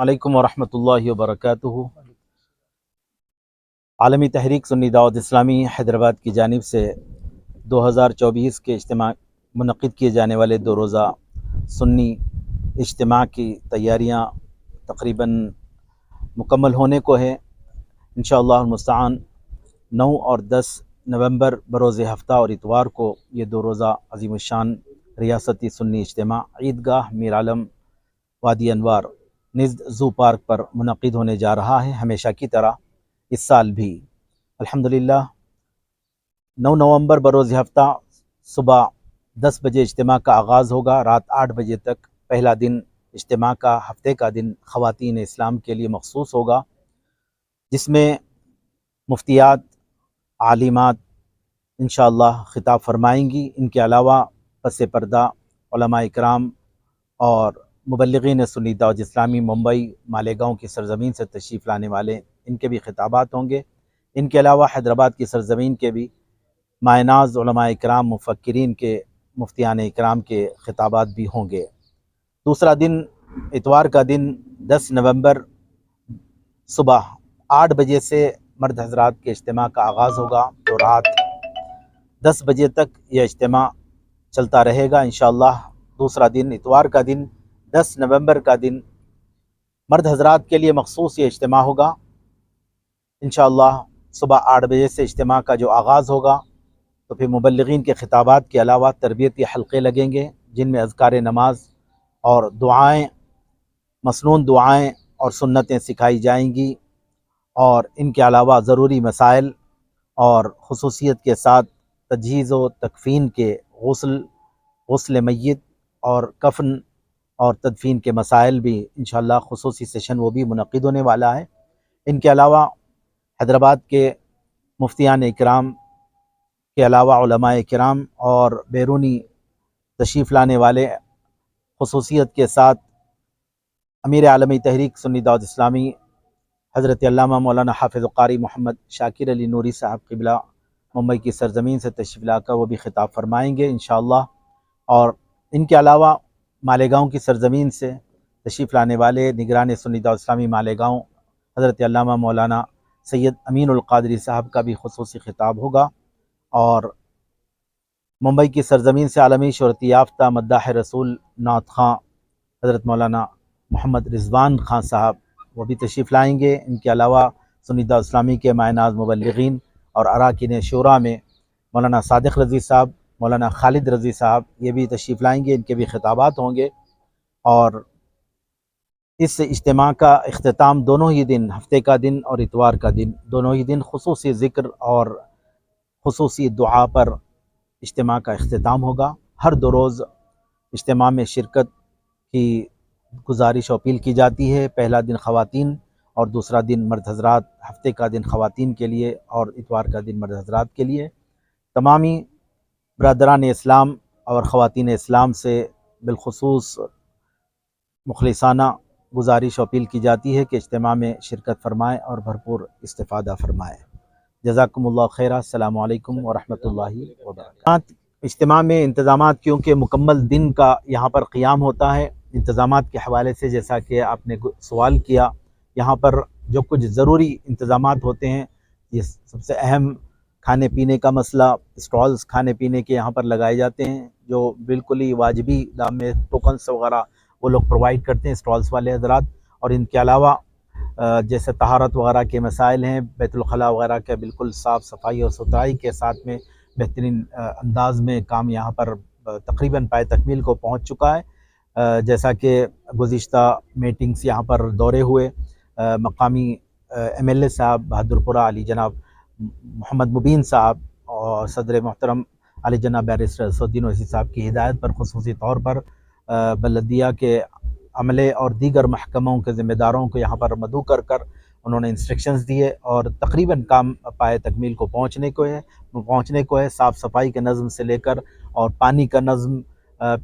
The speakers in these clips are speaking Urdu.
علیکم ورحمۃ اللہ وبرکاتہ۔ عالمی تحریک سنی دعوت اسلامی حیدرآباد کی جانب سے 2024 کے اجتماع منعقد کیے جانے والے 2 روزہ سنی اجتماع کی تیاریاں تقریباً مکمل ہونے کو ہے۔ انشاءاللہ المستعان 9 اور 10 نومبر بروز ہفتہ اور اتوار کو یہ 2 روزہ عظیم الشان ریاستی سنی اجتماع عیدگاہ میر عالم وادی انوار نزد زو پارک پر منعقد ہونے جا رہا ہے، ہمیشہ کی طرح اس سال بھی الحمدللہ 9 نومبر بروز ہفتہ صبح 10 بجے اجتماع کا آغاز ہوگا، رات 8 بجے تک پہلا دن اجتماع کا ہفتے کا دن خواتین اسلام کے لیے مخصوص ہوگا، جس میں مفتیات عالمات انشاءاللہ خطاب فرمائیں گی۔ ان کے علاوہ پس پردہ علماء اکرام اور مبلغین سنی دعوت اسلامی ممبئی مالیگاؤں کی سرزمین سے تشریف لانے والے ان کے بھی خطابات ہوں گے۔ ان کے علاوہ حیدرآباد کی سرزمین کے بھی مائناز علماء اکرام مفکرین کے مفتیان اکرام کے خطابات بھی ہوں گے۔ دوسرا دن اتوار کا دن 10 نومبر صبح 8 بجے سے مرد حضرات کے اجتماع کا آغاز ہوگا، تو رات 10 بجے تک یہ اجتماع چلتا رہے گا انشاءاللہ۔ دوسرا دن اتوار کا دن 10 نومبر کا دن مرد حضرات کے لیے مخصوص یہ اجتماع ہوگا انشاءاللہ۔ صبح 8 بجے سے اجتماع کا جو آغاز ہوگا، تو پھر مبلغین کے خطابات کے علاوہ تربیتی حلقے لگیں گے، جن میں اذکار نماز اور دعائیں، مسنون دعائیں اور سنتیں سکھائی جائیں گی، اور ان کے علاوہ ضروری مسائل اور خصوصیت کے ساتھ تجہیز و تکفین کے غسل میت اور کفن اور تدفین کے مسائل بھی انشاءاللہ خصوصی سیشن وہ بھی منعقد ہونے والا ہے۔ ان کے علاوہ حیدرآباد کے مفتیان اکرام کے علاوہ علماء اکرام اور بیرونی تشریف لانے والے خصوصیت کے ساتھ امیر عالمی تحریک سنی دعوت اسلامی حضرت علامہ مولانا حافظ قاری محمد شاکر علی نوری صاحب قبلہ ممبئی کی سرزمین سے تشریف لا کر وہ بھی خطاب فرمائیں گے انشاءاللہ۔ اور ان کے علاوہ مالیگاؤں کی سرزمین سے تشریف لانے والے نگران سنی دعوت اسلامی مالیگاؤں حضرت علامہ مولانا سید امین القادری صاحب کا بھی خصوصی خطاب ہوگا، اور ممبئی کی سرزمین سے عالمی شہرت یافتہ مداح رسول نعت خواں حضرت مولانا محمد رضوان خان صاحب وہ بھی تشریف لائیں گے۔ ان کے علاوہ سنی دعوت اسلامی کے مائناز مبلغین اور اراکین شورا میں مولانا صادق رضی صاحب، مولانا خالد رضی صاحب یہ بھی تشریف لائیں گے، ان کے بھی خطابات ہوں گے۔ اور اس اجتماع کا اختتام دونوں ہی دن، ہفتے کا دن اور اتوار کا دن، دونوں ہی دن خصوصی ذکر اور خصوصی دعا پر اجتماع کا اختتام ہوگا۔ ہر 2 روز اجتماع میں شرکت کی گزارش و اپیل کی جاتی ہے، پہلا دن خواتین اور دوسرا دن مرد حضرات، ہفتے کا دن خواتین کے لیے اور اتوار کا دن مرد حضرات کے لیے۔ تمامی برادران اسلام اور خواتین اسلام سے بالخصوص مخلصانہ گزارش و اپیل کی جاتی ہے کہ اجتماع میں شرکت فرمائیں اور بھرپور استفادہ فرمائیں۔ جزاکم اللہ خیر، السلام علیکم ورحمۃ اللہ وبرکاتہ۔ اجتماع میں انتظامات کیونکہ مکمل دن کا یہاں پر قیام ہوتا ہے، انتظامات کے حوالے سے جیسا کہ آپ نے سوال کیا، یہاں پر جو کچھ ضروری انتظامات ہوتے ہیں، یہ سب سے اہم کھانے پینے کا مسئلہ، اسٹالز کھانے پینے کے یہاں پر لگائے جاتے ہیں، جو بالکل ہی واجبی دام میں ٹوکنس وغیرہ وہ لوگ پرووائڈ کرتے ہیں اسٹالز والے حضرات۔ اور ان کے علاوہ جیسے طہارت وغیرہ کے مسائل ہیں، بیت الخلاء وغیرہ کے بالکل صاف صفائی اور ستھرائی کے ساتھ میں بہترین انداز میں کام یہاں پر تقریباً پائے تکمیل کو پہنچ چکا ہے۔ جیسا کہ گزشتہ میٹنگز یہاں پر دورے ہوئے، مقامی MLA صاحب بہادر پورہ علی جناب محمد مبین صاحب اور صدر محترم علی جناب بیرسٹر اسدالدین اویسی صاحب کی ہدایت پر خصوصی طور پر بلدیہ کے عملے اور دیگر محکموں کے ذمہ داروں کو یہاں پر مدعو کر انہوں نے انسٹرکشنز دیے، اور تقریباً کام پائے تکمیل کو پہنچنے کو ہے۔ صاف صفائی کے نظم سے لے کر اور پانی کا نظم،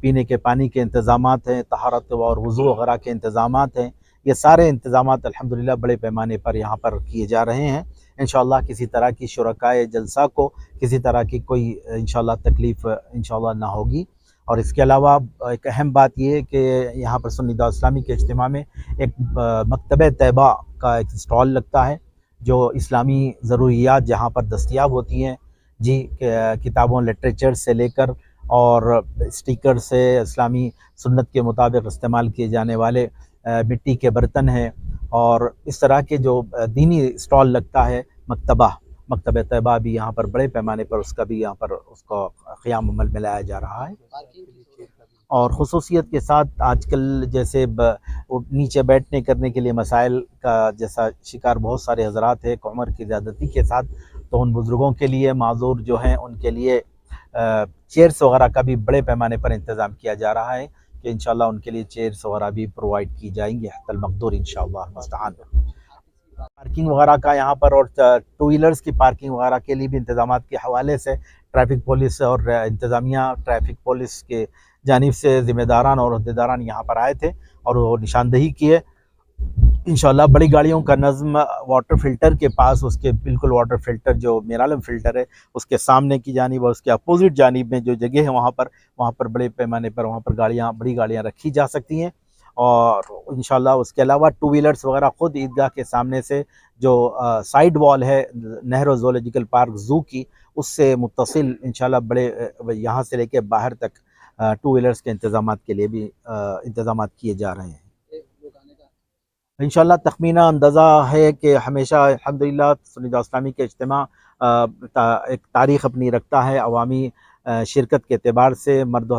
پینے کے پانی کے انتظامات ہیں، طہارت اور وضو وغیرہ کے انتظامات ہیں، یہ سارے انتظامات الحمدللہ بڑے پیمانے پر یہاں پر کیے جا رہے ہیں۔ انشاءاللہ کسی طرح کی شرکائے جلسہ کو کسی طرح کی کوئی انشاءاللہ تکلیف انشاءاللہ نہ ہوگی۔ اور اس کے علاوہ ایک اہم بات یہ ہے کہ یہاں پر سنی دعوت اسلامی کے اجتماع میں ایک مکتبہ طیبہ کا ایک اسٹال لگتا ہے، جو اسلامی ضروریات جہاں پر دستیاب ہوتی ہیں، جی، کتابوں لٹریچر سے لے کر اور اسٹیکر سے اسلامی سنت کے مطابق استعمال کیے جانے والے مٹی کے برتن ہیں، اور اس طرح کے جو دینی اسٹال لگتا ہے مکتبہ طیبہ بھی یہاں پر بڑے پیمانے پر اس کا بھی یہاں پر اس کو قیام عمل میں لایا جا رہا ہے۔ اور خصوصیت کے ساتھ آج کل جیسے نیچے بیٹھنے کرنے کے لیے مسائل کا جیسا شکار بہت سارے حضرات ہیں عمر کی زیادتی کے ساتھ، تو ان بزرگوں کے لیے معذور جو ہیں ان کے لیے چیئرس وغیرہ کا بھی بڑے پیمانے پر انتظام کیا جا رہا ہے کہ انشاءاللہ ان کے لیے چیئرس وغیرہ بھی پرووائڈ کی جائیں گے حتی المقدور انشاءاللہ مستعان۔ پارکنگ وغیرہ کا یہاں پر اور ٹو ویلرز کی پارکنگ وغیرہ کے لیے بھی انتظامات کے حوالے سے ٹریفک پولیس اور انتظامیہ ٹریفک پولیس کے جانب سے ذمہ داران اور عہدیداران یہاں پر آئے تھے اور وہ نشاندہی کیے۔ انشاءاللہ بڑی گاڑیوں کا نظم واٹر فلٹر کے پاس، اس کے بالکل واٹر فلٹر جو میرالم فلٹر ہے اس کے سامنے کی جانب اور اس کے اپوزٹ جانب میں جو جگہ ہے وہاں پر بڑے پیمانے پر وہاں پر بڑی گاڑیاں رکھی جا سکتی ہیں۔ اور انشاءاللہ اس کے علاوہ ٹو ویلرز وغیرہ خود عیدگاہ کے سامنے سے جو سائیڈ وال ہے نہرو زولوجیکل پارک زو کی، اس سے متصل انشاءاللہ بڑے یہاں سے لے کے باہر تک ٹو ویلرز کے انتظامات کے لیے بھی انتظامات کیے جا رہے ہیں۔ انشاءاللہ تخمینہ اندازہ ہے کہ ہمیشہ الحمدللہ سنی دعوت اسلامی کے اجتماع ایک تاریخ اپنی رکھتا ہے، عوامی شرکت کے اعتبار سے مرد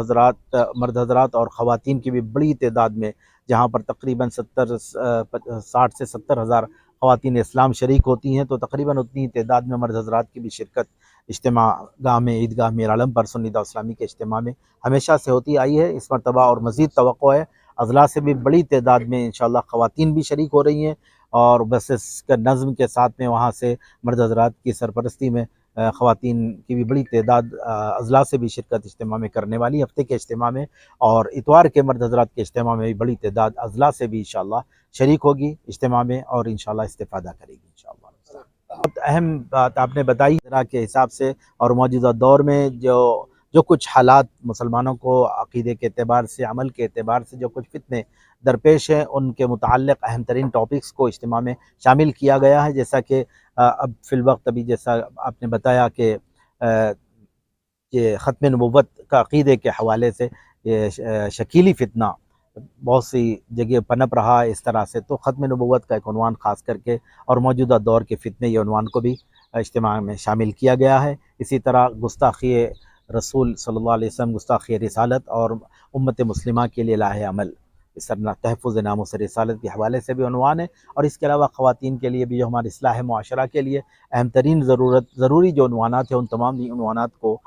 حضرات اور خواتین کی بھی بڑی تعداد میں، جہاں پر تقریباً 60 سے 70 ہزار خواتین اسلام شریک ہوتی ہیں، تو تقریباً اتنی تعداد میں مرد حضرات کی بھی شرکت اجتماع گاہ میں عیدگاہ میرالم پر سنی دعوت اسلامی کے اجتماع میں ہمیشہ سے ہوتی آئی ہے۔ اس مرتبہ اور مزید توقع ہے، اضلاع سے بھی بڑی تعداد میں انشاءاللہ خواتین بھی شریک ہو رہی ہیں، اور بس اس کا نظم کے ساتھ میں وہاں سے مرد حضرات کی سرپرستی میں خواتین کی بھی بڑی تعداد اضلاع سے بھی شرکت اجتماع میں کرنے والی ہفتے کے اجتماع میں، اور اتوار کے مرد حضرات کے اجتماع میں بھی بڑی تعداد اضلاع سے بھی انشاءاللہ شریک ہوگی اجتماع میں اور انشاءاللہ استفادہ کرے گی انشاءاللہ۔ بہت اہم بات آپ نے بتائی کے حساب سے، اور موجودہ دور میں جو کچھ حالات مسلمانوں کو عقیدے کے اعتبار سے، عمل کے اعتبار سے جو کچھ فتنے درپیش ہیں، ان کے متعلق اہم ترین ٹاپکس کو اجتماع میں شامل کیا گیا ہے، جیسا کہ اب فی الوقت ابھی جیسا آپ نے بتایا کہ یہ ختم نبوت کا عقیدے کے حوالے سے یہ شکیلی فتنہ بہت سی جگہ پنپ رہا ہے اس طرح سے، تو ختم نبوت کا ایک عنوان خاص کر کے اور موجودہ دور کے فتنے، یہ عنوان کو بھی اجتماع میں شامل کیا گیا ہے۔ اسی طرح گستاخی رسول صلی اللہ علیہ وسلم، گستاخی رسالت اور امت مسلمہ کے لیے لاہ عمل، اس طرح تحفظ ناموس رسالت کے حوالے سے بھی عنوان ہے، اور اس کے علاوہ خواتین کے لیے بھی جو ہماری اصلاح معاشرہ کے لیے اہم ترین ضروری جو عنوانات ہیں، ان تمام عنوانات کو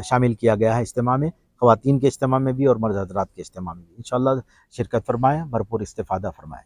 شامل کیا گیا ہے اجتماع میں، خواتین کے اجتماع میں بھی اور مرد حضرات کے اجتماع میں بھی۔ انشاءاللہ شرکت فرمائیں، بھرپور استفادہ فرمائیں۔